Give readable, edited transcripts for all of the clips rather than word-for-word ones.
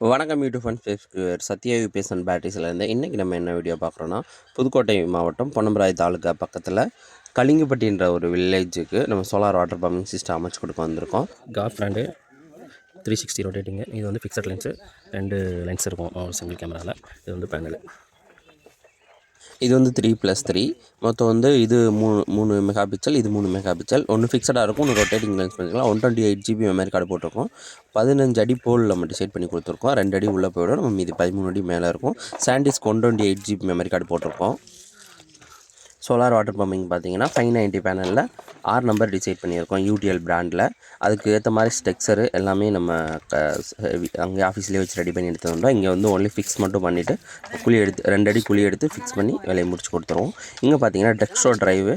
வணக்கம் YouTube and Facebook Sathya UPS and பேட்டரிஸ்லேருந்து இன்றைக்கி நம்ம என்ன வீடியோ பார்க்குறோன்னா புதுக்கோட்டை மாவட்டம் பொன்னமராவதி தாலுக்கா பக்கத்தில் கலிங்கப்பட்டின்ற ஒரு வில்லேஜுக்கு நம்ம சோலார் வாட்டர் பம்பிங் சிஸ்டம் அமைச்சு கொடுக்க வந்திருக்கோம். காஃப் பிராண்டு 360 ரொட்டேட்டிங்கு. இது வந்து ஃபிக்ஸட் லென்ஸு, 2 லென்ஸ் இருக்கும் ஒரு சிங்கிள் கேமராவில். இது வந்து பேனலு. இது வந்து 3+3 மொத்தம் வந்து இது 3 மெகா பிக்சல், இது 3 மெகா பிக்சல். ஒன்று ஃபிக்ஸடாக இருக்கும், ஒன்று ரொட்டேட்டிங் லென்ஸ் பண்ணிக்கலாம். 128 GB மெமரி கார்டு போட்டிருக்கோம். 15 அடி போலில் நம்ம டிசைட் பண்ணி கொடுத்துருக்கோம். 2 அடி உள்ளே போய்டும், நம்ம மீதி 13 அடி மேலே இருக்கும். சாண்டிஸ்க் 128 GB மெமரி கார்டு போட்டிருக்கோம். சோலார் வாட்டர் பம்பிங் பார்த்தீங்கன்னா 590 பேனலில் 6 நம்பர் டிசைட் பண்ணியிருக்கோம் யூடிஎல் பிராண்டில். அதுக்கு ஏற்ற மாதிரி ஸ்டெக்ஸரு எல்லாமே நம்ம அங்கே ஆஃபீஸ்லேயே வச்சு ரெடி பண்ணி எடுத்து வந்தோம். இங்கே வந்து ஒன்லி ஃபிக்ஸ் மட்டும் பண்ணிவிட்டு குழி எடுத்து 2 அடி குழி எடுத்து ஃபிக்ஸ் பண்ணி வேலையை முடிச்சு கொடுத்துருவோம். இங்கே பார்த்தீங்கன்னா Dextro drive,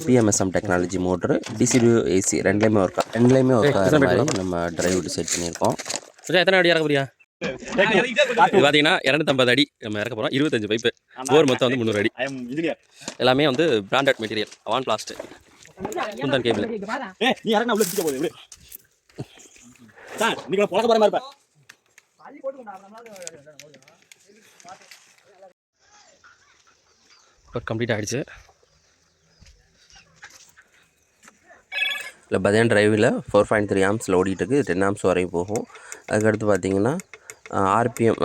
PMSM technology motor, DC to AC ரெண்டுலேயுமே ஒர்க் ஆகிற மாதிரி நம்ம ட்ரைவ் டிசைட் பண்ணியிருக்கோம். எத்தனை அடி இறக்க போறியா? இது பார்த்தீங்கன்னா 250 அடி நம்ம இறக்க போகிறோம். 25 பைப்பு, போர் மொத்தம் வந்து 300 அடி. எல்லாமே வந்து branded material, Avon Plast Kundan cable. Complete ஆகிடுச்சு. இல்லை பார்த்தீங்கன்னா டிரைவில் 4.3 ஆம்ஸில் ஓடிட்டுருக்கு. 10 ஆம்ஸ் வரையும் போகும். அதுக்கடுத்து பார்த்தீங்கன்னா ஆர்பிஎம்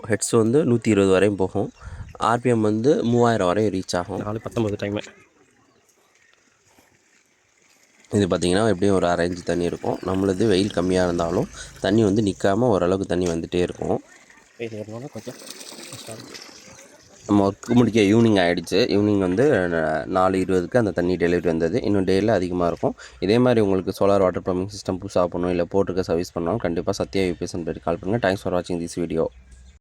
ஹெட்ஸ் வந்து 120 வரையும் போகும். ஆர்பிஎம் வந்து 3000 வரையும் ரீச் ஆகும். 4:19 டைமு. இது பார்த்திங்கன்னா எப்படியும் ஒரு அரை இன்ச்சு தண்ணி இருக்கும். நம்மளது வெயில் கம்மியாக இருந்தாலும் தண்ணி வந்து நிற்காமல் ஓரளவுக்கு தண்ணி வந்துகிட்டே இருக்கும். நம்ம ஒர்க்கு முடிக்க ஈவினிங் ஆகிடுச்சு. ஈவினிங் வந்து 4:20க்கு அந்த தண்ணி டெலிவரி வந்தது. இன்னும் டேயில் அதிகமாக இருக்கும். இதே மாதிரி உங்களுக்கு சோலார் வாட்டர் பம்பிங் சிஸ்டம் புதுசாக பண்ணணும், இல்லை போட்டுக்க சர்வீஸ் பண்ணாலும் கண்டிப்பாக சத்யா யூபிஎஸ் கால் பண்ணுங்கள். தேங்க்ஸ் ஃபார் வாட்சிங் திஸ் வீடியோ.